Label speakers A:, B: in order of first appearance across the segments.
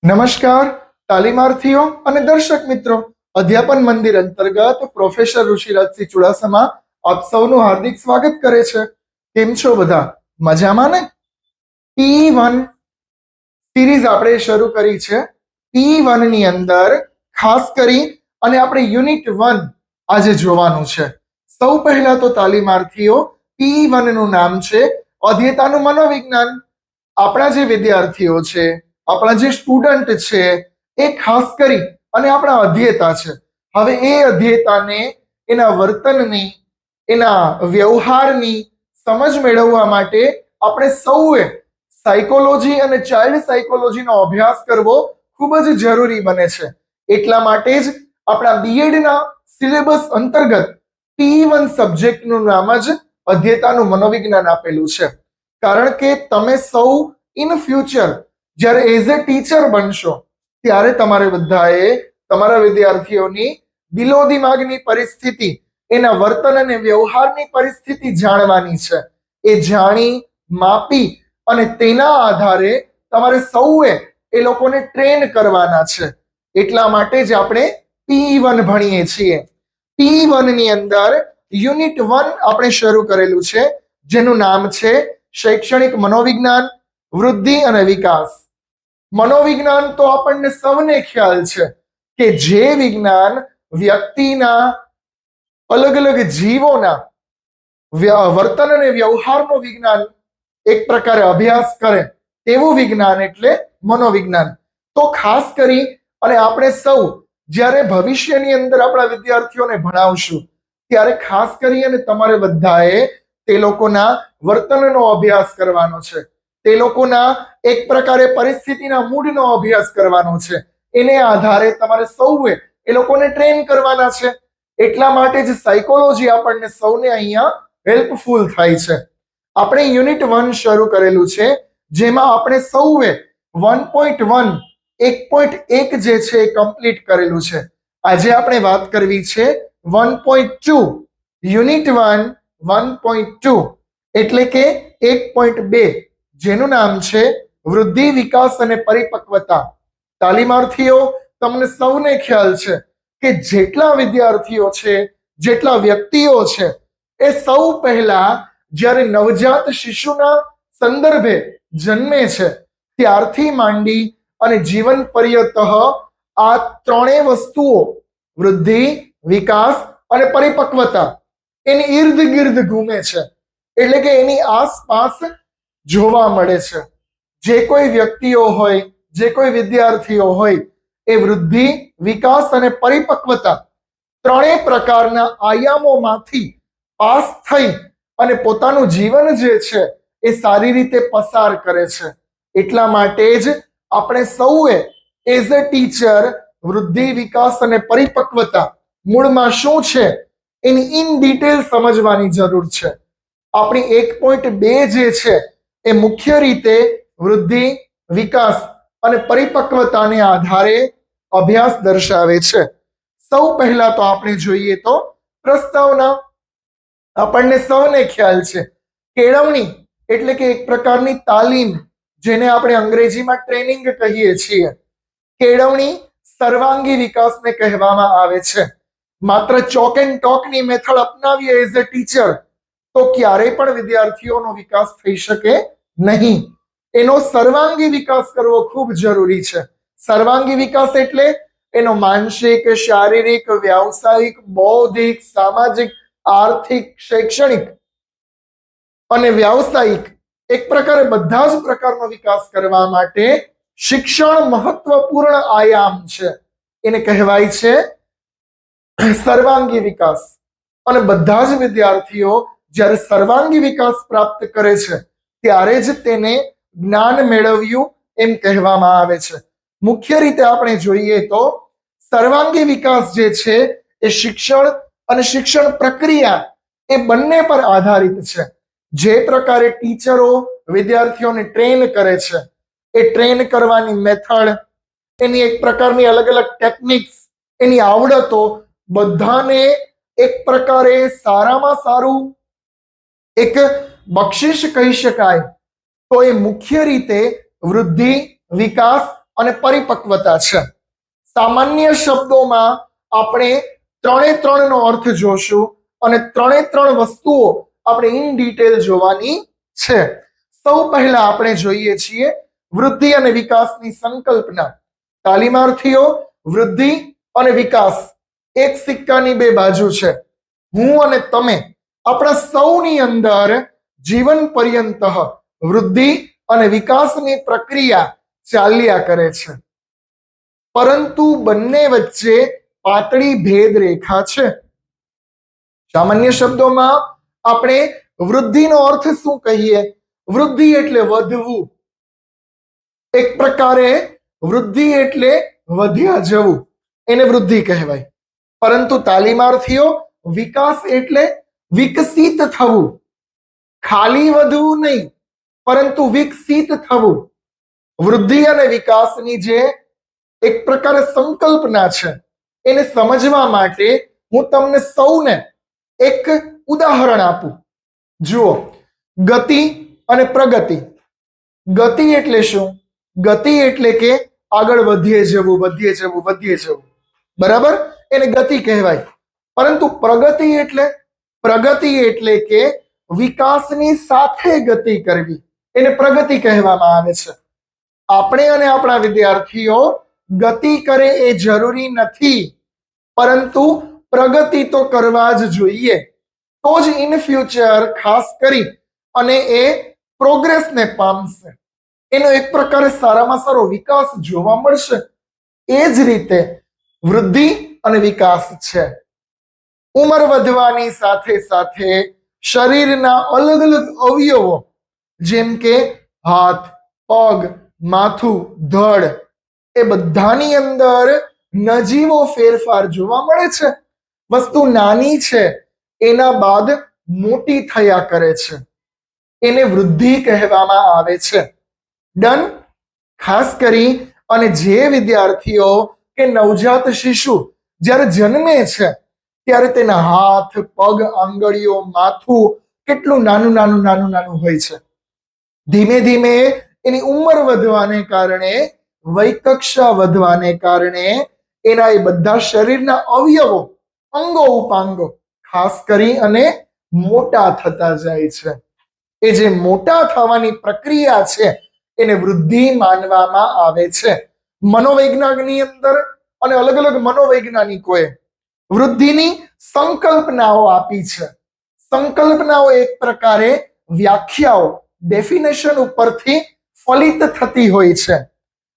A: નમસ્કાર તાલીમાર્થીઓ અને દર્શક મિત્રો, અધ્યાપન મંદિર અંતર્ગત પ્રોફેસર ઋષિરાજસિંહ ચુડાસમા આપ સૌનું હાર્દિક સ્વાગત કરે છે. કેમ છો બધા? મજામાં ને? P1 સિરીઝ આપણે શરૂ કરી છે. P1 ની અંદર ખાસ કરી અને આપણે યુનિટ 1 આજે જોવાનું છે. સૌ પહેલા તો તાલીમાર્થીઓ, P1 નું નામ છે અધ્યેતાનું મનોવિજ્ઞાન. આપણા જે વિદ્યાર્થીઓ છે, આપણા જે સ્ટુડન્ટ છે, એ ખાસ કરી અને આપણા અધ્યેતા છે. હવે એ અધ્યેતાને એના વર્તનની, એના વ્યવહારની સમજ મેળવવા માટે આપણે સૌએ સાયકોલોજી અને ચાઇલ્ડ સાયકોલોજીનો અભ્યાસ કરવો ખૂબ જ જરૂરી બને છે. એટલા માટે જ આપણા બીએડના સિલેબસ અંતર્ગત P1 સબ્જેક્ટનું નામ જ અધ્યેતાનું મનોવિજ્ઞાન આપેલું છે. કારણ કે તમે સૌ ઇન ફ્યુચર જ્યારે એઝ એ ટીચર બનશો ત્યારે તમારે બધાએ તમારા વિદ્યાર્થીઓની દિલો દિમાગની પરિસ્થિતિ, એના વર્તન અને વ્યવહારની પરિસ્થિતિ જાણવાની છે. એ જાણી, માપી અને તેના આધારે તમારે સૌએ એ લોકોને ટ્રેન કરવાના છે. એટલા માટે જ આપણે P1 ભણીએ છીએ. P1 ની અંદર યુનિટ 1 આપણે શરૂ કરેલું છે, જેનું નામ છે શૈક્ષણિક મનોવિજ્ઞાન, વૃદ્ધિ અને વિકાસ. મનોવિજ્ઞાન તો આપણને સૌને ખ્યાલ છે કે જે વિજ્ઞાન વ્યક્તિના, અલગ અલગ જીવોના વર્તન અને વ્યવહારનું વિજ્ઞાન એક પ્રકારે અભ્યાસ કરે તેવું વિજ્ઞાન એટલે મનોવિજ્ઞાન. તો ખાસ કરી અને આપણે સૌ જ્યારે ભવિષ્યની અંદર આપણા વિદ્યાર્થીઓને ભણાવશું ત્યારે ખાસ કરી અને તમારે બધાએ તે લોકોના વર્તનનો અભ્યાસ કરવાનો છે. તે લોકોના એક પ્રકારે પરિસ્થિતિના મૂડનો અભ્યાસ કરવાનો છે. એને આધારે તમારે સૌએ એ લોકોને ટ્રેન કરવાના છે. એટલા માટે જ સાયકોલોજી આપણને સૌને અહીંયા હેલ્પફુલ થાય છે. આપણે યુનિટ 1 શરૂ કરેલું છે, જેમાં આપણે સૌએ 1.1 1.1 જે છે એ કમ્પ્લીટ કરેલું છે. આજે આપણે વાત કરવી છે 1.2 યુનિટ 1 1.2 એટલે કે 1.2, જેનું નામ છે વૃદ્ધિ, વિકાસ અને પરિપક્વતા. તાલીમાર્થીઓ, તમને સૌને ખ્યાલ છે કે જેટલા વિદ્યાર્થીઓ છે, જેટલા વ્યક્તિઓ છે, એ સૌ પહેલા જ્યારે નવજાત શિશુના સંદર્ભે જન્મે છે ત્યારથી માંડી અને જીવન પર્યંત આ ત્રણેય વસ્તુઓ, વૃદ્ધિ, વિકાસ અને પરિપક્વતા, એની ઇર્દ ગિર્દ ઘૂમે છે. એટલે કે એની આસપાસ જોવા મળે છે. જે કોઈ વ્યક્તિઓ હોય, જે કોઈ વિદ્યાર્થીઓ હોય, એ વૃદ્ધિ, વિકાસ અને પરિપક્વતા ત્રણેય પ્રકારના આયામોમાંથી પાસ થઈ અને પોતાનું જીવન જે છે એ સારી રીતે પસાર કરે છે. એટલા માટે જ આપણે સૌએ એઝ અ ટીચર વૃદ્ધિ, વિકાસ અને પરિપક્વતા મૂળમાં શું છે એની ઇન ડિટેલ સમજવાની જરૂર છે. આપણી 1.2 જે છે એ મુખ્ય રીતે વૃદ્ધિ, વિકાસ અને પરિપક્વતાને આધારે અભ્યાસ દર્શાવે છે. સૌ પહેલા તો આપણે જોઈએ તો પ્રસ્તાવના. આપણને સૌને ખ્યાલ છે કેળવણી એટલે કે એક પ્રકારની તાલીમ, જેને આપણે અંગ્રેજીમાં ટ્રેનિંગ કહીએ છીએ. કેળવણી સર્વાંગી વિકાસને કહેવામાં આવે છે. માત્ર ચોક એન્ડ ટોકની મેથડ અપનાવીએ એઝ અ ટીચર તો ક્યારેય પણ વિદ્યાર્થીઓનો વિકાસ થઈ શકે નહીં. એનો સર્વાંગી વિકાસ કરવો ખૂબ જરૂરી છે. સર્વાંગી વિકાસ એટલે એનો માનસિક, શારીરિક, વ્યાવસાયિક, બૌદ્ધિક, સામાજિક, આર્થિક, શૈક્ષણિક અને વ્યાવસાયિક એક પ્રકારે બધા જ પ્રકારનો વિકાસ કરવા માટે શિક્ષણ મહત્વપૂર્ણ આયામ છે. એને કહેવાય છે સર્વાંગી વિકાસ. અને બધા જ વિદ્યાર્થીઓ જ્યારે સર્વાંગી વિકાસ પ્રાપ્ત કરે છે ત્યારે જ તેને જ્ઞાન મેળવ્યું એમ કહેવામાં આવે છે. મુખ્ય રીતે આપણે જોઈએ તો સર્વાંગી વિકાસ જે છે એ શિક્ષણ અને શિક્ષણ પ્રક્રિયા એ બંને પર આધારિત છે. જે પ્રકારે ટીચરો વિદ્યાર્થીઓને ટ્રેન કરે છે, એ ટ્રેન કરવાની મેથડ, એની એક પ્રકારની અલગ અલગ ટેકનિક્સ, એની આવડતો બધાને એક પ્રકારે સારામાં સારું એક બક્ષિસ કહી શકાય તો એ મુખ્ય રીતે વૃદ્ધિ, વિકાસ અને પરિપક્વતા છે. સામાન્ય શબ્દોમાં આપણે ત્રણે ત્રણનો અર્થ જોશું અને ત્રણે ત્રણ વસ્તુઓ આપણે ઇન ડિટેલ જોવાની છે. સૌ પહેલા આપણે જોઈએ છીએ વૃદ્ધિ અને વિકાસની સંકલ્પના. તાલીમાર્થીઓ, વૃદ્ધિ અને વિકાસ એક સિક્કાની બે બાજુ છે. હું અને તમે આપણા સૌની અંદર જીવન પર્યંત વૃદ્ધિ અને વિકાસની પ્રક્રિયા ચાલ્યા કરે છે, પરંતુ બંને વચ્ચે પાતળી ભેદ રેખા છે. સામાન્ય શબ્દોમાં આપણે વૃદ્ધિનો અર્થ શું કહીએ? વૃદ્ધિ એટલે વધવું. એક પ્રકારે વૃદ્ધિ એટલે વધ્યા જવું, એને વૃદ્ધિ કહેવાય. પરંતુ તાલીમાર્થીઓ, વિકાસ એટલે વિકસિત થવું. ખાલી વધવું નહીં, પરંતુ વિકસિત થવું. વૃદ્ધિ અને વિકાસની જે એક પ્રકારે સંકલ્પના છે એને સમજવા માટે હું તમને સૌને એક ઉદાહરણ આપું. જુઓ, ગતિ અને પ્રગતિ. ગતિ એટલે શું? ગતિ એટલે કે આગળ વધીએ જવું, વધીએ જવું, વધીએ જવું, બરાબર, એને ગતિ કહેવાય. પરંતુ પ્રગતિ એટલે કે વિકાસની સાથે ગતિ કરવી, એને પ્રગતિ કહેવામાં આવે છે. આપણે અને આપણા વિદ્યાર્થીઓ ગતિ કરે એ જરૂરી નથી, પરંતુ પ્રગતિ તો કરવા જ જોઈએ. તો જ ઇન ફ્યુચર ખાસ કરી અને એ પ્રોગ્રેસને પામશે, એનો એક પ્રકારે સારામાં સારો વિકાસ જોવા મળશે. એ જ રીતે વૃદ્ધિ અને વિકાસ છે. ઉંમર વધવાની સાથે સાથે શરીરના અલગ અલગ અવયવો જેમ કે હાથ, પગ, માથું, ધડ, એ બધાની અંદર નજીવો ફેરફાર જોવા મળે છે. વસ્તુ નાની છે એના બાદ મોટી થયા કરે છે, એને વૃદ્ધિ કહેવામાં આવે છે. ડન. ખાસ કરી અને જે વિદ્યાર્થીઓ કે નવજાત શિશુ જ્યારે જન્મે છે ત્યારે તેના હાથ, પગ, આંગળીઓ, માથું કેટલું નાનું નાનું નાનું નાનું હોય છે. ધીમે ધીમે એની ઉંમર વધવાને કારણે, વયકક્ષા વધવાને કારણે એના એ બધા શરીરના અવયવો, અંગો ઉપાંગો ખાસ કરી અને મોટા થતા જાય છે. એ જે મોટા થવાની પ્રક્રિયા છે એને વૃદ્ધિ માનવામાં આવે છે. મનોવૈજ્ઞાનિકની અંદર અને અલગ અલગ મનોવૈજ્ઞાનિકોએ વૃદ્ધિની સંકલ્પનાઓ આપી છે. સંકલ્પનાઓ એક પ્રકારે વ્યાખ્યાઓ, ડેફિનેશન ઉપરથી ફલિત થતી હોય છે.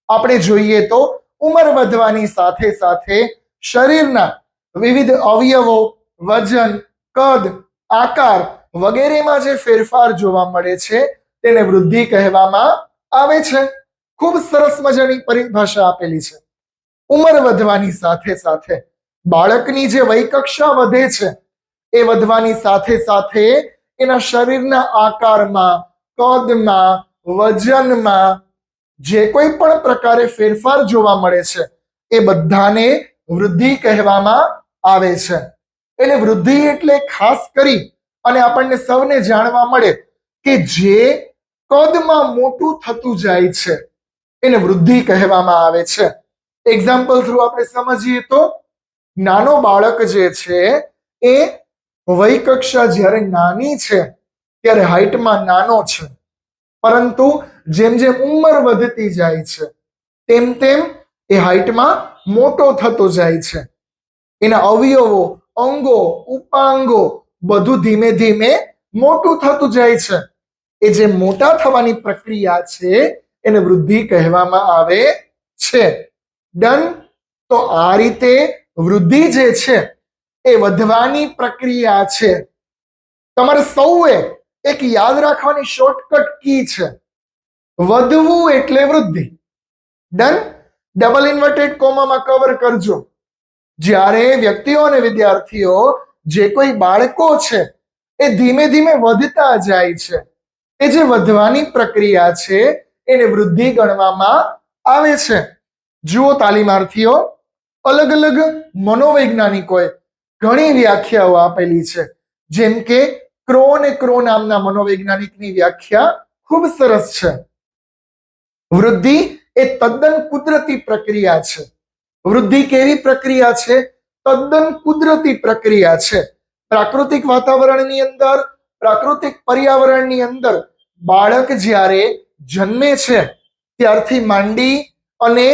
A: આપણે જોઈએ તો ઉંમર વધવાની સાથે સાથે શરીરના વિવિધ અવયવો, વજન, કદ, આકાર વગેરેમાં જે ફેરફાર જોવા મળે છે તેને વૃદ્ધિ કહેવામાં આવે છે. ખૂબ સરસ મજાની પરિભાષા આપેલી છે. ઉંમર વધવાની સાથે સાથે બાળકની જે વયકક્ષા વધે છે એ વધવાની સાથે સાથે એના શરીરના આકારમાં, કદમાં, વજનમાં જે કોઈ પણ પ્રકારે ફેરફાર જોવા મળે છે એ બધાને વૃદ્ધિ કહેવામાં આવે છે. એટલે વૃદ્ધિ એટલે ખાસ કરી અને આપણને સૌને જાણવા મળે કે જે કદમાં મોટું થતું જાય છે એને વૃદ્ધિ કહેવામાં આવે છે. એક્ઝામ્પલ થ્રુ આપણે સમજીએ તો નાનો બાળક જે છે એ વયકક્ષા જ્યારે નાની છે ત્યારે હાઈટમાં નાનો છે, પરંતુ જેમ જેમ ઉંમર વધતી જાય છે તેમ તેમ એ હાઈટમાં મોટો થતો જાય છે. એના અવયવો, અંગો, ઉપાંગો બધું ધીમે ધીમે મોટું થતું જાય છે. એ જે મોટા થવાની પ્રક્રિયા છે એને વૃદ્ધિ કહેવામાં આવે છે. ડન. તો આ રીતે વૃદ્ધિ જે છે એ વધવાની પ્રક્રિયા છે. તમારે સૌએ એક યાદ રાખવાની શોર્ટકટ કી છે, વધવું એટલે વૃદ્ધિ. ડન. ડબલ ઇન્વર્ટેડ કોમામાં કવર કરજો. જ્યારે વ્યક્તિઓ અને વિદ્યાર્થીઓ, જે કોઈ બાળકો છે એ ધીમે ધીમે વધતા જાય છે, એ જે વધવાની પ્રક્રિયા છે એને વૃદ્ધિ ગણવામાં આવે છે. જુઓ તાલીમાર્થીઓ, અલગ અલગ મનોવૈજ્ઞાનિકોએ ઘણી વ્યાખ્યાઓ આપેલી છે. જેમ કે ક્રો અને ક્રો નામના મનોવૈજ્ઞાનિકની વ્યાખ્યા ખૂબ સરસ છે. વૃદ્ધિ એ તદ્દન કુદરતી પ્રક્રિયા છે. વૃદ્ધિ કેવી પ્રક્રિયા છે? તદ્દન કુદરતી પ્રક્રિયા છે. પ્રાકૃતિક વાતાવરણની અંદર, પ્રાકૃતિક પર્યાવરણની અંદર બાળક જ્યારે જન્મે છે ત્યારથી માંડી અને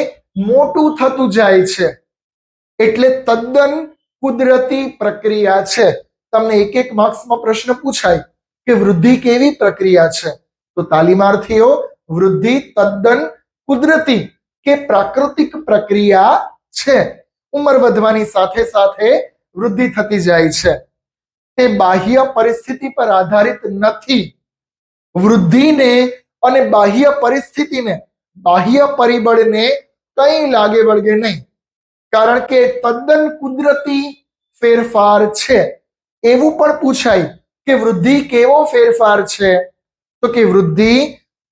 A: મોટું થતું જાય છે, એટલે તદ્દન કુદરતી પ્રક્રિયા છે. તમને એક એક માર્ક્સમાં પ્રશ્ન પૂછાય કે વૃદ્ધિ કેવી પ્રક્રિયા છે, તો તાલીમાર્થીઓ, વૃદ્ધિ તદ્દન કુદરતી કે પ્રાકૃતિક પ્રક્રિયા છે. ઉંમર વધવાની સાથે સાથે વૃદ્ધિ થતી જાય છે. તે બાહ્ય પરિસ્થિતિ પર આધારિત નથી. વૃદ્ધિને અને બાહ્ય પરિસ્થિતિને, બાહ્ય પરિબળને કંઈ લાગે વળગે નહીં, કારણ કે તદ્દન કુદરતી ફેરફાર છે. એવું પણ પૂછાય કે વૃદ્ધિ કેવો ફેરફાર છે, તો કે વૃદ્ધિ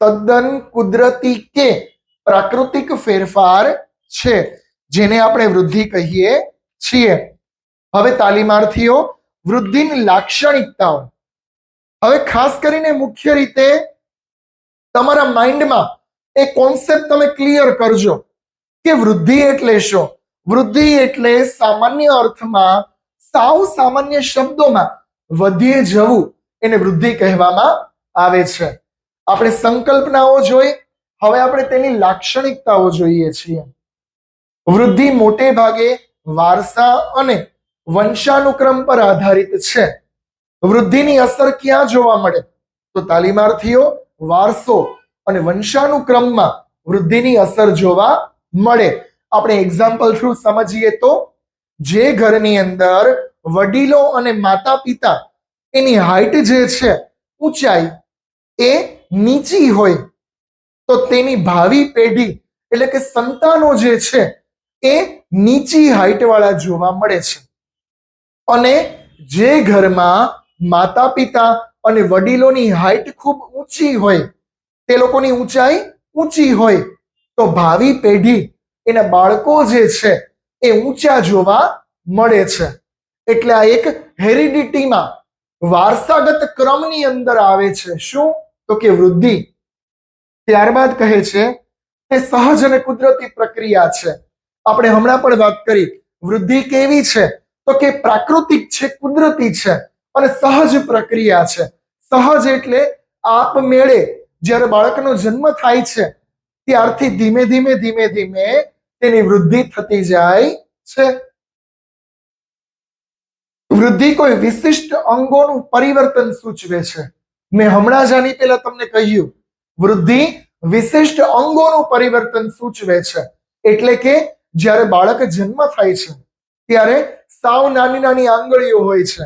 A: તદ્દન કુદરતી કે પ્રાકૃતિક ફેરફાર છે, જેને આપણે વૃદ્ધિ કહીએ છીએ. હવે તાલીમાર્થીઓ, વૃદ્ધિની લાક્ષણિકતાઓ, હવે ખાસ કરીને મુખ્ય રીતે તમારા માઇન્ડમાં એ કોન્સેપ્ટ તમે ક્લિયર કરજો કે વૃદ્ધિ એટલે શું. વૃદ્ધિ એટલે સામાન્ય અર્થમાં, સાવ સામાન્ય શબ્દોમાં વધીએ જવું, એને વૃદ્ધિ કહેવામાં આવે છે. આપણે સંકલ્પનાઓ જોઈ, હવે આપણે તેની લાક્ષણિકતાઓ જોઈએ છીએ. વૃદ્ધિ મોટે ભાગે વારસા અને વંશાનુક્રમ પર આધારિત છે. વૃદ્ધિની અસર ક્યાં જોવા મળે, તો તાલીમાર્થીઓ, વારસો અને વંશાનુક્રમમાં વૃદ્ધિની અસર જોવા મળે. આપણે એક્ઝામ્પલ થ્રુ સમજીએ તો, જે ઘરની અંદર વડીલો અને માતા પિતા, એની હાઈટ જે છે, ઊંચાઈ એ નીચી હોય, તો તેની ભાવિ પેઢી એટલે કે સંતાનો જે છે એ નીચી હાઈટ વાળા જોવા મળે છે. અને જે ઘરમાં માતા પિતા અને વડીલોની હાઈટ ખૂબ ઊંચી હોય, તે લોકોની ઊંચાઈ ઊંચી હોય, તો ભાવિ પેઢી, એના બાળકો જે છે એ ઊંચા જોવા મળે છે. એટલે આ એક હેરિડિટીમાં, વારસાગત ક્રમની અંદર આવે છે. શું? તો કે વૃદ્ધિ. ત્યારબાદ કહે છે તે સહજ અને કુદરતી પ્રક્રિયા છે. આપણે હમણાં પણ વાત કરી, વૃદ્ધિ કેવી છે, તો કે પ્રાકૃતિક છે, કુદરતી છે અને સહજ પ્રક્રિયા છે. સહજ એટલે આપમેળે જ્યારે બાળકનો જન્મ થાય છે ત્યારથી ધીમે ધીમે ધીમે ધીમે તેની વૃદ્ધિ થતી જાય છે. વૃદ્ધિ કોઈ વિશિષ્ટ અંગોનું પરિવર્તન સૂચવે છે. મેં હમણાં જ આની પહેલા તમને કહ્યું, વૃદ્ધિ વિશિષ્ટ અંગોનું પરિવર્તન સૂચવે છે. એટલે કે જ્યારે બાળક જન્મ થાય છે ત્યારે સાવ નાની નાની આંગળીઓ હોય છે,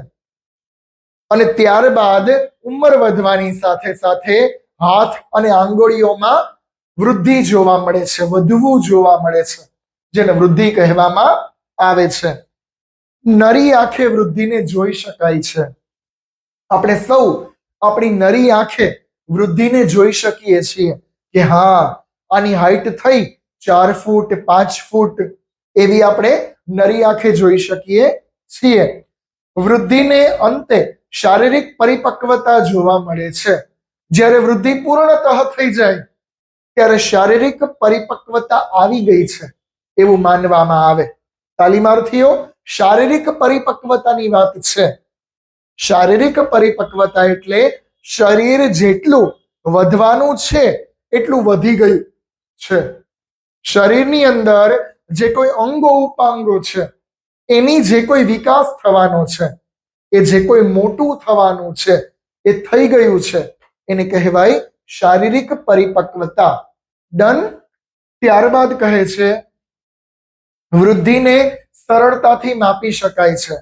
A: અને ત્યારબાદ ઉંમર વધવાની સાથે સાથે હાથ અને આંગળીઓમાં વૃદ્ધિ જોવા મળે છે, વધવું જોવા મળે છે, જેને વૃદ્ધિ કહેવામાં આવે છે. નરી આંખે વૃદ્ધિને જોઈ શકાય છે. આપણે સૌ આપણી નરી આંખે વૃદ્ધિને જોઈ શકીએ છીએ કે હા, આની હાઈટ થઈ 4 ફૂટ 5 ફૂટ, એવી આપણે નરી આંખે જોઈ શકીએ છીએ. વૃદ્ધિને અંતે શારીરિક પરિપક્વતા જોવા મળે છે. જ્યારે વૃદ્ધિ પૂર્ણતઃ થઈ જાય ત્યારે શારીરિક પરિપક્વતા આવી ગઈ છે એવું માનવામાં આવે. તાલીમાર્થીઓ, શારીરિક પરિપક્વતાની વાત છે. શારીરિક પરિપક્વતા એટલે શરીર જેટલું વધવાનું છે એટલું વધી ગયું છે. શરીરની અંદર જે કોઈ અંગો ઉપાંગો છે, એની જે કોઈ વિકાસ થવાનો છે, એ જે કોઈ મોટું થવાનું છે, એ થઈ ગયું છે, એને કહેવાય શારીરિક પરિપક્વતા. ડન. ત્યારબાદ કહે છે વૃદ્ધિને સરળતાથી માપી શકાય છે.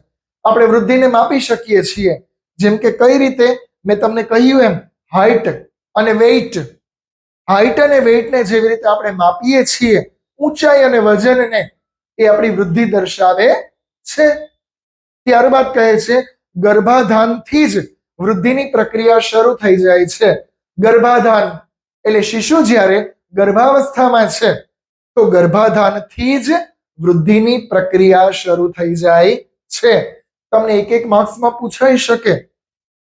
A: આપણે વૃદ્ધિને માપી શકીએ છીએ. જેમ કે કઈ રીતે? મેં તમને કહ્યું એમ, હાઈટ અને વેઇટ. હાઈટ અને વેઇટને જેવી રીતે આપણે માપીએ છીએ, ઊંચાઈ અને વજનને, એ આપણી વૃદ્ધિ દર્શાવે છે. ત્યારબાદ કહે છે ગર્ભાધાનથી જ વૃદ્ધિની પ્રક્રિયા શરૂ થઈ જાય છે. ગર્ભાધાન એટલે શિશુ જ્યારે ગર્ભાવસ્થામાં છે તો ગર્ભાધાનથી જ વૃદ્ધિની પ્રક્રિયા શરૂ થઈ જાય છે. તમને એક એક માર્ક્સમાં પૂછાઈ શકે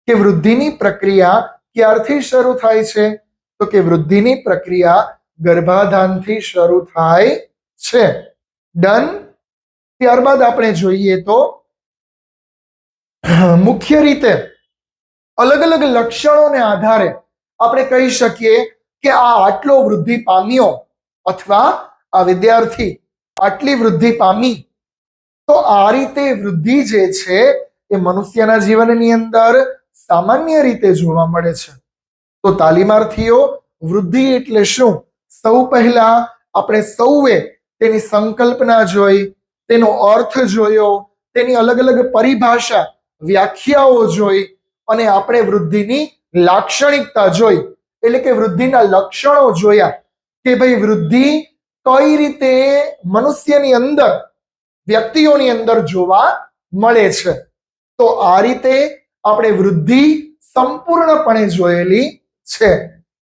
A: કે વૃદ્ધિની પ્રક્રિયા ક્યારથી શરૂ થાય છે, તો કે વૃદ્ધિની પ્રક્રિયા ગર્ભાધાનથી શરૂ થાય છે. ડન. ત્યારબાદ આપણે જોઈએ તો મુખ્ય રીતે અલગ અલગ લક્ષણોને આધારે આપણે કહી શકીએ કે આ આટલો વૃદ્ધિ પામ્યો અથવા આ વિદ્યાર્થી આટલી વૃદ્ધિ પામી. તો આ રીતે વૃદ્ધિ જે છે એ મનુષ્યના જીવનની અંદર સામાન્ય રીતે જોવા મળે છે. તો તાલીમાર્થીઓ, વૃદ્ધિ એટલે શું? સૌ પહેલા આપણે સૌએ તેની સંકલ્પના જોઈ, તેનો અર્થ જોયો, તેની અલગ અલગ પરિભાષા, વ્યાખ્યાઓ જોઈ અને આપણે વૃદ્ધિની લાક્ષણિકતા જોઈ, એટલે કે વૃદ્ધિના લક્ષણો જોયા કે ભાઈ વૃદ્ધિ કઈ રીતે મનુષ્યની અંદર, વ્યક્તિઓની અંદર જોવા મળે છે. તો આ રીતે આપણે વૃદ્ધિ સંપૂર્ણપણે જોયેલી છે.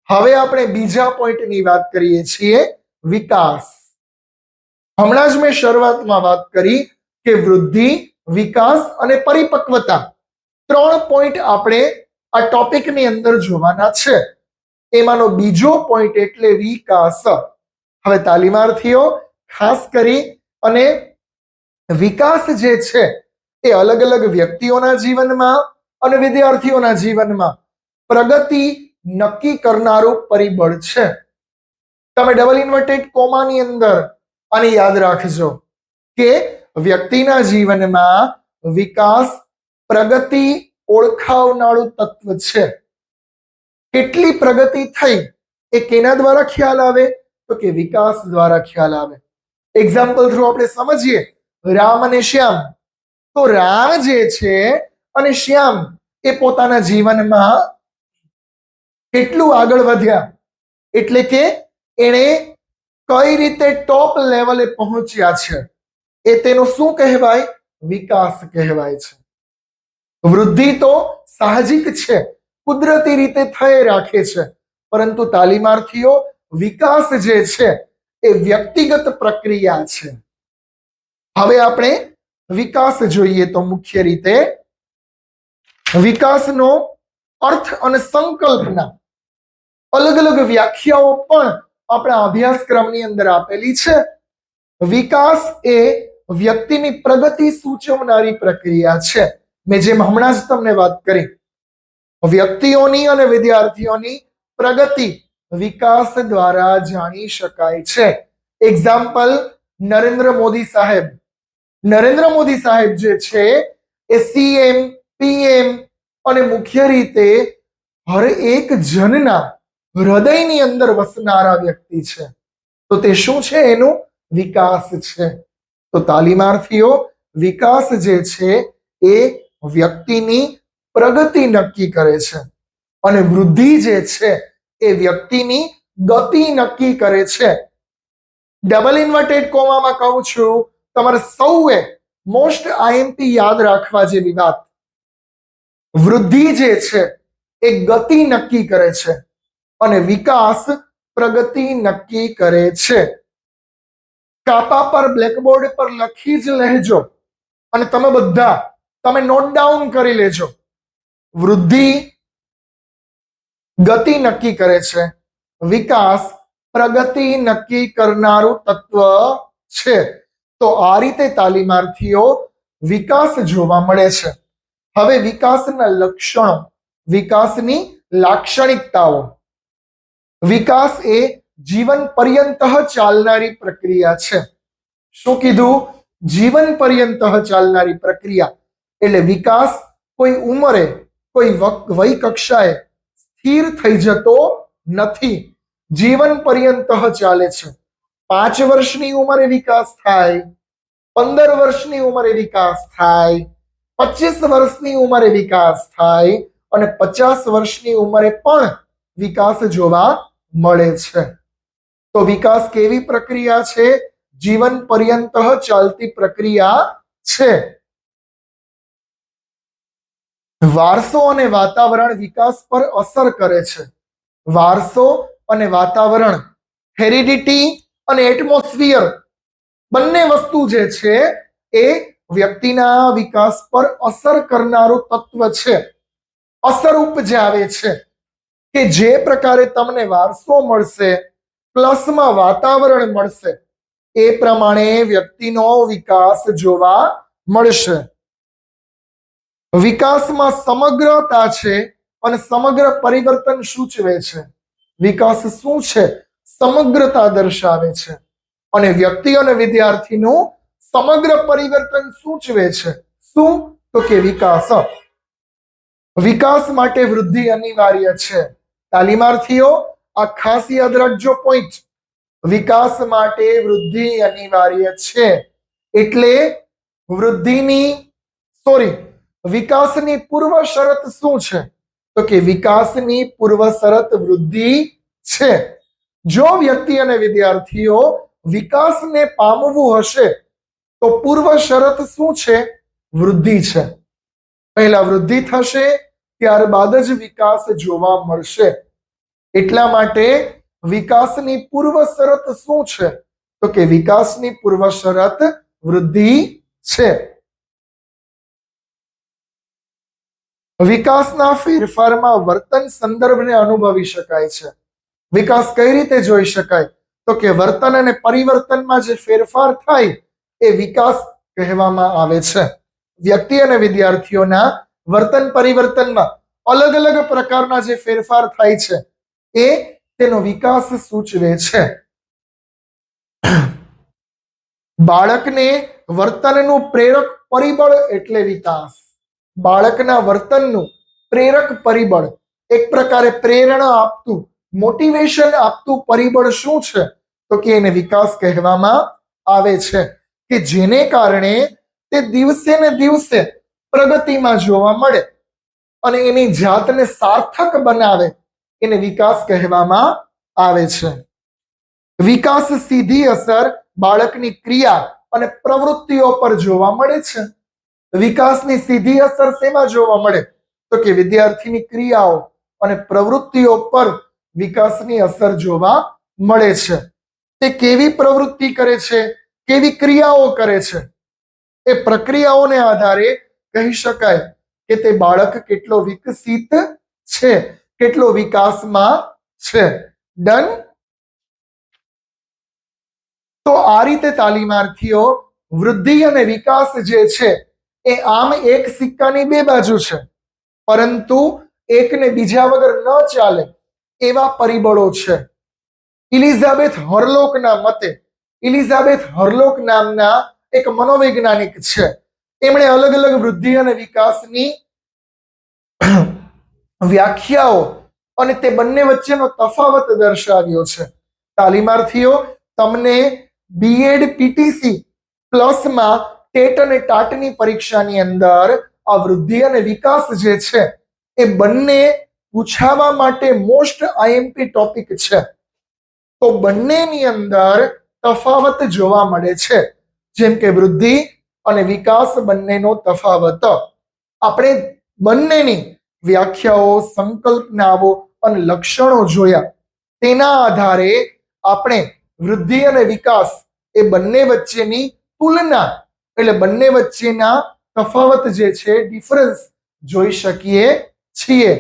A: હવે આપણે બીજા પોઈન્ટની વાત કરીએ છીએ, વિકાસ. હમણાં જ મેં શરૂઆતમાં વાત કરી કે વૃદ્ધિ, વિકાસ અને પરિપક્વતા 3 પોઈન્ટ આપણે આ ટોપિકની અંદર જોવાના છે. એમાંનો બીજો પોઈન્ટ એટલે વિકાસ. હવે તાલીમાર્થીઓ ખાસ કરી અને વિકાસ જે છે એ અલગ અલગ વ્યક્તિઓના જીવનમાં અને વિદ્યાર્થીઓના જીવનમાં પ્રગતિ નક્કી કરનારું પરિબળ છે. તમે ડબલ ઇન્વર્ટેડ કોમાની અંદર આને યાદ રાખજો કે વ્યક્તિના જીવનમાં વિકાસ પ્રગતિ ઓળખાવનારું તત્વ છે. કેટલી પ્રગતિ થઈ એ કેના દ્વારા ખ્યાલ આવે? તો કે વિકાસ દ્વારા ખ્યાલ આવે. એક્ઝામ્પલ થ્રુ આપણે સમજીએ, રામ અને શ્યામ. તો રામ જે છે અને શ્યામ એ પોતાના જીવનમાં કેટલું આગળ વધ્યા, એટલે કે એણે કઈ રીતે ટોપ લેવલે પહોંચ્યા છે, એ તેનો શું કહેવાય? વિકાસ કહેવાય છે. વૃદ્ધિ તો સાહજિક છે, કુદરતી રીતે થઈ રાખે છે, પરંતુ તાલીમાર્થીઓ વિકાસ જે છે એ વ્યક્તિગત પ્રક્રિયા છે. હવે આપણે વિકાસ જોઈએ તો મુખ્ય રીતે વિકાસનો અર્થ અને સંકલ્પના અલગ અલગ વ્યાખ્યાઓ પણ આપણા અભ્યાસક્રમની અંદર આપેલી છે. વિકાસ એ વ્યક્તિની પ્રગતિ સૂચવનારી પ્રક્રિયા છે. મેં જેમ હમણાં જ તમને વાત કરી, વ્યક્તિઓની અને વિદ્યાર્થીઓની પ્રગતિ વિકાસ દ્વારા જાણી શકાય છે. એક્ઝામ્પલ, નરેન્દ્ર મોદી સાહેબ. નરેન્દ્ર મોદી સાહેબ જે છે એ સીએમ, પીએમ અને મુખ્ય રીતે હર એક જનના હૃદયની અંદર વસનારા વ્યક્તિ છે. તો તે શું છે? એનું વિકાસ છે. તો તાલીમાર્થીઓ વિકાસ જે છે એ વ્યક્તિની પ્રગતિ નક્કી કરે છે અને વૃદ્ધિ જે છે એ વ્યક્તિની ગતિ નક્કી કરે છે. ડબલ ઇન્વર્ટેડ કોમામાં કહું છું, તમારે સૌએ મોસ્ટ આઈએમપી યાદ રાખવા જેવી વાત, વૃદ્ધિ જે છે એ ગતિ નક્કી કરે છે અને વિકાસ પ્રગતિ નક્કી કરે છે. કાપા પર બ્લેકબોર્ડ પર લખી જ લેજો અને તમે નોટ ડાઉન કરી લેજો. વૃદ્ધિ ગતિ નક્કી કરે છે, વિકાસ પ્રગતિ નક્કી કરનારું તત્વ છે. તો આ રીતે તાલીમાર્થીઓ વિકાસ જોવા મળે છે. હવે વિકાસના લક્ષણો, વિકાસની લાક્ષણિકતાઓ. વિકાસ એ જીવન પર્યંત ચાલનારી પ્રક્રિયા છે. શું કીધું? જીવન પર્યંત ચાલનારી પ્રક્રિયા. એટલે વિકાસ કોઈ ઉંમરે, કોઈ વય કક્ષાએ સ્થિર થઈ જતો નથી, જીવન પર્યંત ચાલે છે. 5 વર્ષની ઉંમરે વિકાસ થાય, 15 વર્ષની ઉંમરે વિકાસ થાય, 25 વર્ષની ઉંમરે વિકાસ થાય અને 50 વર્ષની ઉંમરે પણ વિકાસ જોવા મળે છે. તો વિકાસ કેવી પ્રક્રિયા છે? જીવન પર્યંત ચાલતી પ્રક્રિયા છે. વારસો અને વાતાવરણ વિકાસ પર અસર કરે છે. વારસો અને વાતાવરણ, હેરિડિટી અને એટમોસ્ફિયર, બંને વસ્તુ જે છે એ વ્યક્તિના વિકાસ પર અસર કરનારું તત્વ છે. અસર ઉપજાવે છે કે જે પ્રકારે તમને વારસો મળશે પ્લસમાં વાતાવરણ મળશે એ પ્રમાણે વ્યક્તિનો વિકાસ જોવા મળશે. વિકાસમાં સમગ્રતા છે અને સમગ્ર પરિવર્તન સૂચવે છે. વિકાસ શું છે? સમગ્રતા દર્શાવે છે. અને વ્યક્તિ અને વિદ્યાર્થીનું સમગ્ર પરિવર્તન સૂચવે છે. શું? તો કે વિકાસ. વિકાસ માટે વૃદ્ધિ અનિવાર્ય છે. તાલીમાર્થીઓ આ ખાસ યાદ રાખજો પોઈન્ટ. વિકાસ માટે વૃદ્ધિ અનિવાર્ય છે. એટલે વિકાસની પૂર્વ શરત શું છે? તો કે વિકાસની પૂર્વ શરત વૃદ્ધિ છે. જો વ્યક્તિ અને વિદ્યાર્થીઓ વિકાસને પામવું હશે તો પૂર્વ શરત શું છે? વૃદ્ધિ છે. પહેલા વૃદ્ધિ થશે ત્યારબાદ જ વિકાસ જોવા મળશે. એટલા માટે વિકાસની પૂર્વ શરત શું છે? તો કે વિકાસની પૂર્વ શરત વૃદ્ધિ છે. વિકાસના ફેરફારમાં વર્તન સંદર્ભને અનુભવી શકાય છે. વિકાસ કઈ રીતે જોઈ શકાય? તો કે વર્તન અને પરિવર્તનમાં જે ફેરફાર થાય એ વિકાસ કહેવામાં આવે છે. વ્યક્તિ અને વિદ્યાર્થીઓના વર્તન પરિવર્તનમાં અલગ અલગ પ્રકારના જે ફેરફાર થાય છે એ તેનો વિકાસ સૂચવે છે. બાળકને વર્તનનું પ્રેરક પરિબળ એટલે વિકાસ. બાળકના વર્તનનું પ્રેરક પરિબળ, એક પ્રકારે પ્રેરણા આપતું, મોટિવેશન આપતું પરિબળ શું છે? તો કે એને વિકાસ કહેવામાં આવે છે. કે જેને કારણે તે દિવસે ને દિવસે પ્રગતિમાં જોવા મળે અને એની જાતને સાર્થક બનાવે એને વિકાસ કહેવામાં આવે છે. વિકાસ સીધી અસર બાળકની ક્રિયા અને પ્રવૃત્તિઓ પર જોવા મળે છે. વિકાસની સીધી અસર શેમાં જોવા મળે? તો કે વિદ્યાર્થીની ક્રિયાઓ અને પ્રવૃત્તિઓ પર વિકાસની અસર જોવા મળે છે. તે કેવી પ્રવૃત્તિ કરે છે, કેવી ક્રિયાઓ કરે છે, એ પ્રક્રિયાઓને આધારે કહી શકાય કે તે બાળક કેટલો વિકસિત છે, કેટલો વિકાસમાં છે. ડન? તો આ રીતે તાલીમાર્થીઓ વૃદ્ધિ અને વિકાસ જે છે એ આમ એક સિક્કાની બે બાજુ છે, પરંતુ એકને બીજા વગર ન ચાલે એવા પરિબળો છે. ઇલિઝાબેથ હર્લોકના મતે, ઇલિઝાબેથ હર્લોક નામના એક મનોવૈજ્ઞાનિક છે, એમણે અલગ અલગ વૃદ્ધિ અને વિકાસની વ્યાખ્યાઓ અને તે બંને વચ્ચેનો તફાવત દર્શાવ્યો છે. તાલીમાર્થીઓ, તમને બીએડ પીટીસી પ્લસમાં ટેટ અને ટાટની પરીક્ષાની અંદર આ વૃદ્ધિ અને વિકાસ જે છે એ બંને પૂછાવા માટે મોસ્ટ આઈએમપી ટોપિક છે. તો બંનેની અંદર તફાવત જોવા મળે છે. જેમ કે વૃદ્ધિ અને વિકાસ બંનેનો તફાવત. આપણે બંનેની વ્યાખ્યાઓ, સંકલ્પનાઓ અને લક્ષણો જોયા. તેના આધારે આપણે વૃદ્ધિ અને વિકાસ એ બંને વચ્ચેની તુલના એટલે બંને વચ્ચેના તફાવત જે છે, ડિફરન્સ જોઈ શકીએ છીએ.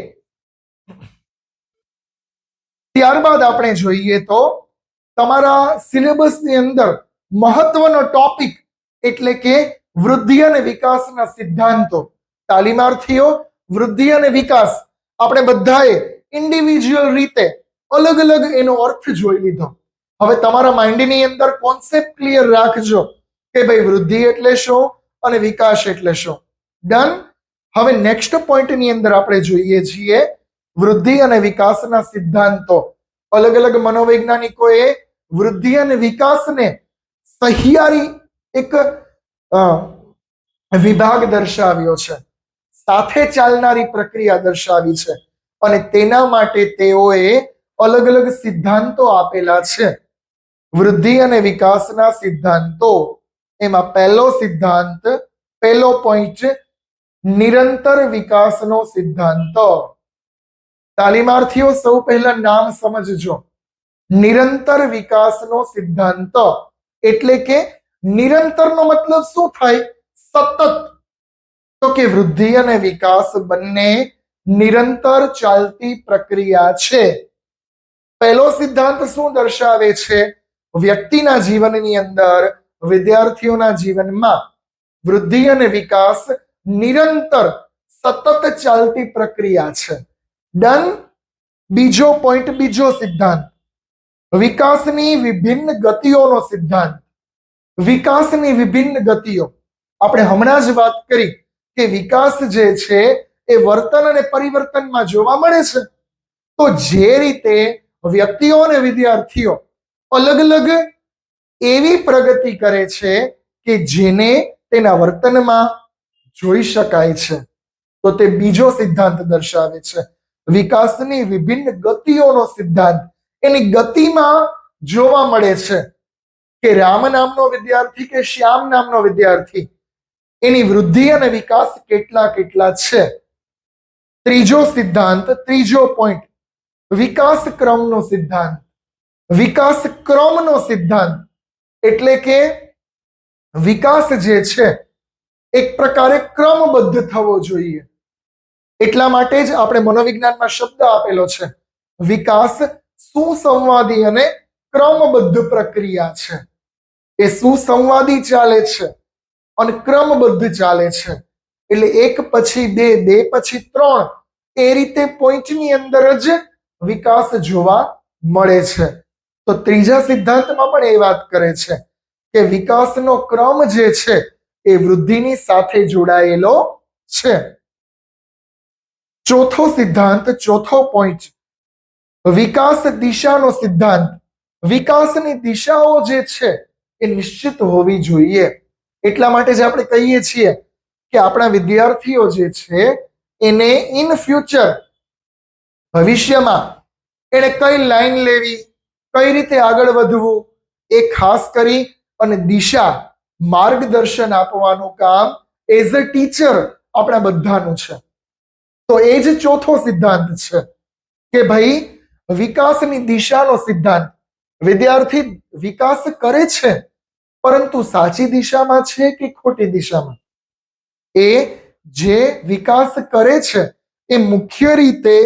A: ત્યારબાદ આપણે જોઈએ તો તમારા સિલેબસની અંદર મહત્વનો ટોપિક એટલે કે વૃદ્ધિ અને વિકાસના સિદ્ધાંતો. તાલીમાર્થીઓ, વૃદ્ધિ અને વિકાસ આપણે બધાએ ઇન્ડિવિજ્યુઅલ રીતે અલગ અલગ એનો અર્થ જોઈ લીધો. હવે તમારા માઇન્ડની અંદર કોન્સેપ્ટ ક્લિયર રાખજો કે ભાઈ વૃદ્ધિ એટલે શું અને વિકાસ એટલે શું. ડન? હવે નેક્સ્ટ પોઈન્ટની અંદર આપણે જોઈએ છીએ વૃદ્ધિ અને વિકાસના સિદ્ધાંતો. અલગ અલગ મનોવૈજ્ઞાનિકોએ વૃદ્ધિ અને વિકાસને સહિયારી એક વિભાગ દર્શાવ્યો છે, સાથે ચાલનારી પ્રક્રિયા દર્શાવી છે અને તેના માટે તેઓએ અલગ અલગ સિદ્ધાંતો આપેલા છે. વૃદ્ધિ અને વિકાસના સિદ્ધાંતો, એમાં પહેલો સિદ્ધાંત, પહેલો પોઈન્ટ, નિરંતર વિકાસનો સિદ્ધાંત. તાલીમાર્થીઓ, સૌ પહેલા નામ સમજજો. નિરંતર વિકાસનો સિદ્ધાંત એટલે કે નિરંતરનો મતલબ શું થાય? સતત. તો કે વૃદ્ધિ અને વિકાસ બંને નિરંતર ચાલતી પ્રક્રિયા છે. પહેલો સિદ્ધાંત શું દર્શાવે છે? વ્યક્તિના જીવનની અંદર, વિદ્યાર્થીઓના જીવનમાં વૃદ્ધિ અને વિકાસ નિરંતર સતત ચાલતી પ્રક્રિયા છે. ડન. બીજો પોઈન્ટ, બીજો સિદ્ધાંત, વિકાસની વિભિન્ન ગતિઓનો સિદ્ધાંત. વિકાસની વિભિન્ન ગતિઓ, આપણે હમણાં જ વાત કરી કે વિકાસ જે છે એ વર્તન અને પરિવર્તનમાં જોવા મળે છે. તો જે રીતે વ્યક્તિઓ અને વિદ્યાર્થીઓ અલગ અલગ એવી પ્રગતિ કરે છે કે જેને તેના વર્તનમાં જોઈ શકાય છે, તો તે બીજો સિદ્ધાંત દર્શાવે છે. વિકાસની વિભિન્ન ગતિઓનો સિદ્ધાંત એની ગતિમાં જોવા મળે છે કે રામ નામનો વિદ્યાર્થી કે શ્યામ નામનો વિદ્યાર્થી, એની વૃદ્ધિ અને વિકાસ કેટલા કેટલા છે. ત્રીજો સિદ્ધાંત, ત્રીજો પોઈન્ટ, વિકાસ ક્રમનો સિદ્ધાંત. વિકાસ ક્રમનો સિદ્ધાંત એટલે કે વિકાસ જે છે એક પ્રકારે ક્રમબદ્ધ થવો જોઈએ. એટલા માટે જ આપણે મનોવિજ્ઞાનમાં શબ્દ આપેલો છે, વિકાસ સુસંવાદી અને ક્રમબદ્ધ પ્રક્રિયા છે. એ સુસંવાદી ચાલે છે અને ક્રમબદ્ધ ચાલે છે. એટલે એક પછી બે, બે પછી ત્રણ, એ રીતે પોઈન્ટની અંદર જ વિકાસ જોવા મળે છે. તો ત્રીજા સિદ્ધાંતમાં પણ એ વાત કરે છે કે વિકાસનો ક્રમ જે છે એ વૃદ્ધિની સાથે જોડાયેલો છે. ચોથો સિદ્ધાંત, ચોથો પોઈન્ટ, વિકાસ દિશાનો સિદ્ધાંત. વિકાસની દિશાઓ જે છે એ નિશ્ચિત હોવી જોઈએ. એટલા માટે જ આપણે કહીએ છીએ કે આપણા વિદ્યાર્થીઓ જે છે એને ઇન ફ્યુચર, ભવિષ્યમાં એને કઈ લાઈન લેવી, કઈ રીતે આગળ વધવું, એ ખાસ કરી અને દિશા, માર્ગદર્શન આપવાનું કામ એઝ અ ટીચર આપણા બધાનું છે. તો એ જ ચોથો સિદ્ધાંત છે કે ભાઈ વિકાસની દિશાનો સિદ્ધાંત. વિદ્યાર્થી વિકાસ કરે છે પરંતુ સાચી દિશામાં છે કે ખોટી દિશામાં? એ જે વિકાસ કરે છે એ મુખ્ય રીતે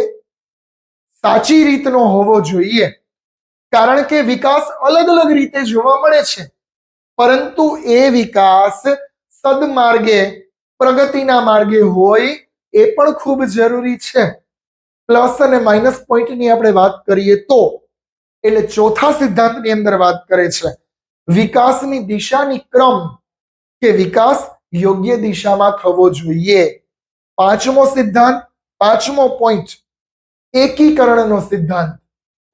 A: સાચી રીતનો હોવો જોઈએ. કારણ કે વિકાસ અલગ અલગ રીતે જોવા મળે છે, પરંતુ એ વિકાસ સદમાર્ગે, પ્રગતિના માર્ગે હોય એ પણ ખૂબ જરૂરી છે. પ્લસ અને માઇનસ પોઈન્ટની આપણે વાત કરીએ તો, એટલે ચોથા સિદ્ધાંતની અંદર વાત કરે છે વિકાસની દિશાની ક્રમ, કે વિકાસ યોગ્ય દિશામાં થવો જોઈએ. પાંચમો સિદ્ધાંત, પાંચમો પોઈન્ટ, એકીકરણનો સિદ્ધાંત.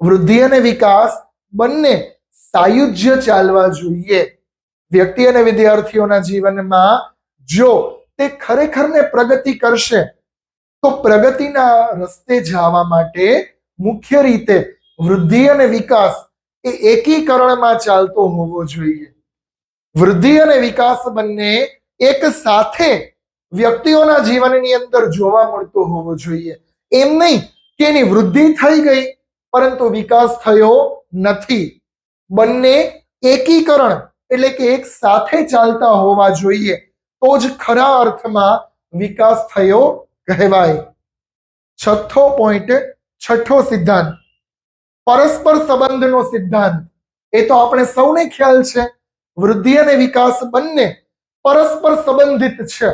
A: વૃદ્ધિ અને વિકાસ બંને સાયુજ્ય ચાલવા જોઈએ. વ્યક્તિ અને વિદ્યાર્થીઓના જીવનમાં જો તે ખરેખરને પ્રગતિ કરશે તો પ્રગતિના રસ્તે જવા માટે મુખ્ય રીતે વૃદ્ધિ અને વિકાસ એ એકીકરણમાં ચાલતો હોવો જોઈએ. વૃદ્ધિ અને વિકાસ બંને એક સાથે વ્યક્તિઓના જીવનની અંદર જોવા મળતો હોવો જોઈએ. એમ નહીં કે એની વૃદ્ધિ થઈ ગઈ પરંતુ વિકાસ થયો નથી. બંને એકીકરણ એટલે કે એક સાથે ચાલતા હોવા જોઈએ, તો જ ખરા અર્થમાં વિકાસ થયો કહેવાય. છઠ્ઠો પોઈન્ટ, છઠ્ઠો સિદ્ધાંત, પરસ્પર સંબંધનો સિદ્ધાંત. એ તો આપણે સૌને ખ્યાલ છે, વૃદ્ધિ અને વિકાસ બંને પરસ્પર સંબંધિત છે.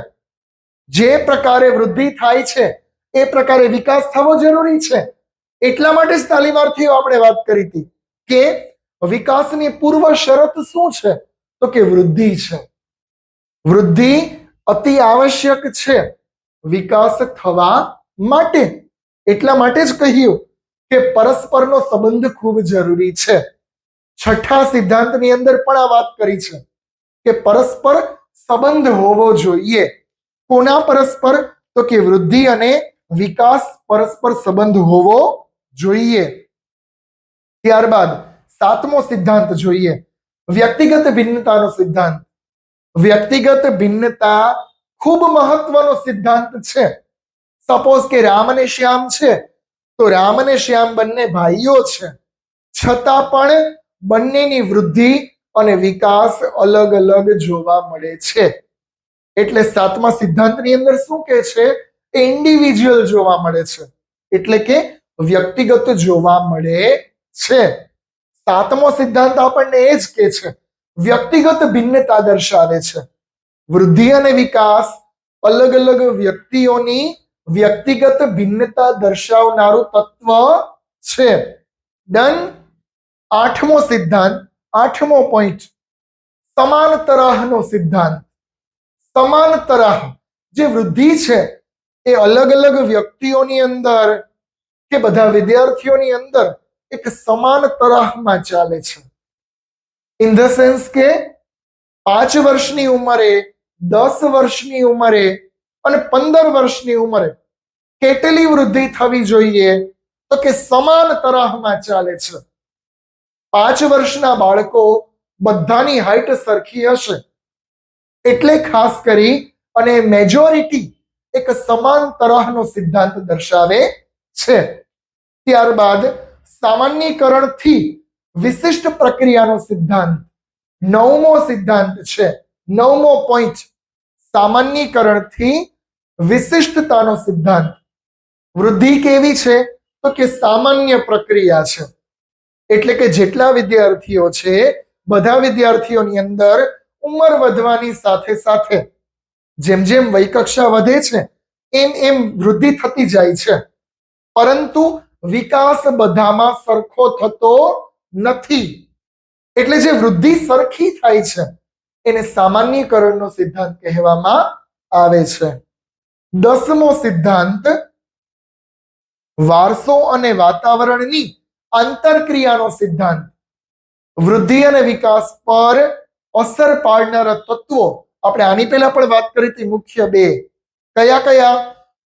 A: જે પ્રકારે વૃદ્ધિ થાય છે એ પ્રકારે વિકાસ થવો જરૂરી છે. એટલા માટે જ તાલીમાર્થીઓ આપણે વાત કરી હતી કે વિકાસની પૂર્વ શરત શું છે? તો કે વૃદ્ધિ છે. વૃદ્ધિ અતિ આવશ્યક છે વિકાસ થવા માટે. એટલા માટે જ કહ્યું કે પરસ્પરનો સંબંધ ખૂબ જરૂરી છે. છઠ્ઠા સિદ્ધાંતની અંદર પણ આ વાત કરી છે કે પરસ્પર સંબંધ હોવો જોઈએ. કોના પરસ્પર? તો કે વૃદ્ધિ અને વિકાસ પરસ્પર સંબંધ હોવો જોઈએ. ત્યારબાદ સાતમો સિદ્ધાંત જોઈએ, વ્યક્તિગત ભિન્નતાનો સિદ્ધાંત. વ્યક્તિગત ભિન્નતા ખૂબ મહત્વનો સિદ્ધાંત છે. સપોઝ કે રામ અને શ્યામ છે, તો રામ અને શ્યામ બંને ભાઈઓ છે, છતાં પણ બંનેની વૃદ્ધિ અને વિકાસ અલગ અલગ જોવા મળે છે. એટલે સાતમા સિદ્ધાંતની અંદર શું કહે છે? ઇન્ડિવિજ્યુઅલ જોવા મળે છે, એટલે કે વ્યક્તિગત જોવા મળે છે. સાતમો સિદ્ધાંત આપણને એ જ કે છે વ્યક્તિગત ભિન્નતા દર્શાવે છે. વૃદ્ધિ અને વિકાસ અલગ અલગ વ્યક્તિઓની વ્યક્તિગત ભિન્નતા દર્શાવનારું તત્વ છે. ડન. આઠમો સિદ્ધાંત, આઠમો પોઈન્ટ, સમાન તરાહનો સિદ્ધાંત. સમાન તરાહ, જે વૃદ્ધિ છે એ અલગ અલગ વ્યક્તિઓની અંદર કે બધા વિદ્યાર્થીઓની અંદર એક સમાન તરાહમાં ચાલે છે. ઇન ધ સેન્સ કે 5 વર્ષની ઉંમરે, 10 વર્ષની ઉંમરે અને 15 વર્ષની ઉંમરે કેટલી વૃદ્ધિ થવી જોઈએ? તો કે સમાન તરાહમાં ચાલે છે. 5 વર્ષના બાળકો બધાની હાઈટ સરખી હશે એટલે ખાસ કરી અને મેજોરિટી એક સમાન તરાહનો સિદ્ધાંત દર્શાવે છે. ત્યારબાદ સામાન્યીકરણથી વિશિષ્ટ પ્રક્રિયાનો સિદ્ધાંત, નવમો સિદ્ધાંત છે. નવમો પોઈન્ટ, સામાન્યીકરણથી વિશિષ્ટતાનો સિદ્ધાંત. વૃદ્ધિ કેવી છે? તો કે સામાન્ય પ્રક્રિયા છે. એટલે કે જેટલા વિદ્યાર્થીઓ છે બધા વિદ્યાર્થીઓની અંદર ઉંમર વધવાની સાથે સાથે જેમ જેમ વયકક્ષા વધે છે એમ એમ વૃદ્ધિ થતી જાય છે, પરંતુ વિકાસ બધામાં સરખો થતો નથી. એટલે જે વૃદ્ધિ સરખી થાય છે એને સામાન્યીકરણનો સિદ્ધાંત કહેવામાં આવે છે. 10મો સિદ્ધાંત, વારસો અને વાતાવરણની આંતરક્રિયાનો સિદ્ધાંત. વૃદ્ધિ અને વિકાસ પર અસર પાડનારા તત્વો, આપણે આની પહેલા પણ વાત કરી હતી, મુખ્ય બે. કયા કયા?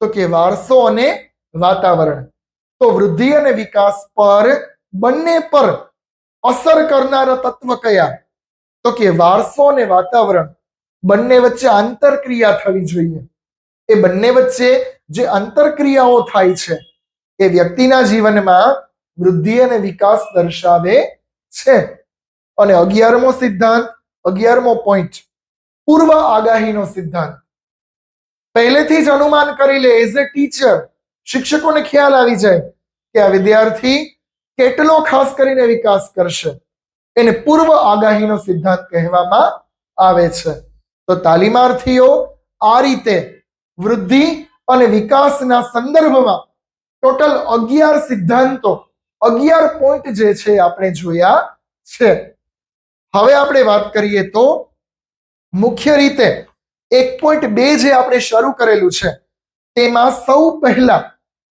A: તો કે વારસો અને વાતાવરણ. તો વૃદ્ધિ અને વિકાસ પર બંને પર અસર કરનારા તત્વ કયા? તો કે વારસો અને વાતાવરણ. બંને વચ્ચે આંતરક્રિયા થવી જોઈએ. એ બંને વચ્ચે જે આંતરક્રિયાઓ થાય છે એ વ્યક્તિના જીવનમાં વૃદ્ધિ અને વિકાસ દર્શાવે છે. અને 11મો સિદ્ધાંત, 11મો પોઈન્ટ, પૂર્વ આગાહીનો સિદ્ધાંત. પહેલેથી જ અનુમાન કરી લે, એઝ અ ટીચર શિક્ષકોને ખ્યાલ આવી જાય કે આ વિદ્યાર્થી કેટલો ખાસ કરીને વિકાસ કરશે. એને પૂર્વ આગાહીનો સિદ્ધાંત કહેવામાં આવે છે. તો તાલીમાર્થીઓ આ રીતે વૃદ્ધિ અને વિકાસના સંદર્ભમાં ટોટલ 11 સિદ્ધાંતો, 11 પોઈન્ટ જે છે આપણે જોયા છે. હવે આપણે વાત કરીએ તો મુખ્ય રીતે 1.2 જે આપણે શરૂ કરેલું છે તેમાં સૌ પહેલા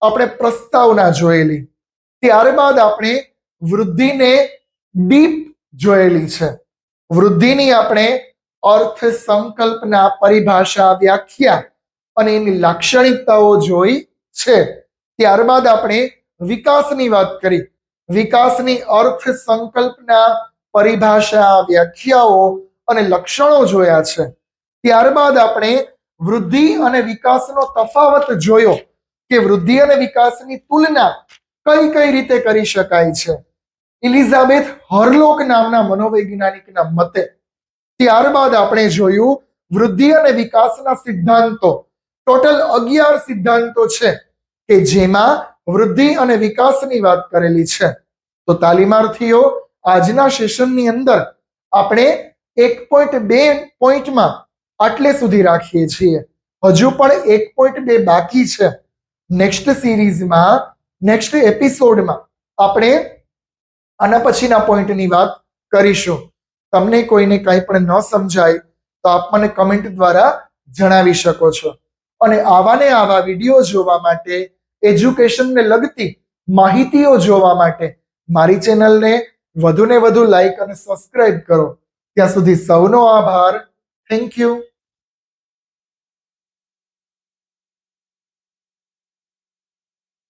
A: આપણે પ્રસ્તાવના જોયેલી, ત્યારબાદ આપણે વૃદ્ધિને ડીપ જોયેલી છે. વૃદ્ધિની આપણે અર્થ, સંકલ્પના, પરિભાષા, વ્યાખ્યા અને એની લાક્ષણિકતાઓ જોઈ છે. ત્યારબાદ આપણે વિકાસની વાત કરી. વિકાસની અર્થ, સંકલ્પના, પરિભાષા, વ્યાખ્યાઓ અને લક્ષણો જોયા છે. ત્યારબાદ આપણે વૃદ્ધિ અને વિકાસનો તફાવત જોયો કે વૃદ્ધિ અને વિકાસની તુલના કઈ કઈ રીતે કરી શકાય છે, એલિઝાબેથ હર્લોક નામના મનોવૈજ્ઞાનિકના મતે. ત્યારબાદ આપણે જોયું વૃદ્ધિ અને વિકાસના સિદ્ધાંતો. ટોટલ 11 સિદ્ધાંતો છે કે જેમાં વૃદ્ધિ અને વિકાસની વાત કરેલી છે. તો તાલીમાર્થીઓ આજના સેશનની અંદર આપણે 1.2 પોઈન્ટમાં આટલે સુધી રાખીએ છીએ. હજુ પણ 1.2 બાકી છે. નેક્સ્ટ સિરીઝમાં, નેક્સ્ટ એપિસોડમાં આપણે આના પછીના પોઈન્ટની વાત કરીશું. તમને કોઈને કંઈ પણ ન સમજાય તો આપ મને કમેન્ટ દ્વારા જણાવી શકો છો. અને આવા ને આવા વિડીયો જોવા માટે, એજ્યુકેશનને લગતી માહિતીઓ જોવા માટે મારી ચેનલને વધુને વધુ લાઈક અને સબસ્ક્રાઇબ કરો. ત્યાં સુધી સૌનો આભાર. Thank you.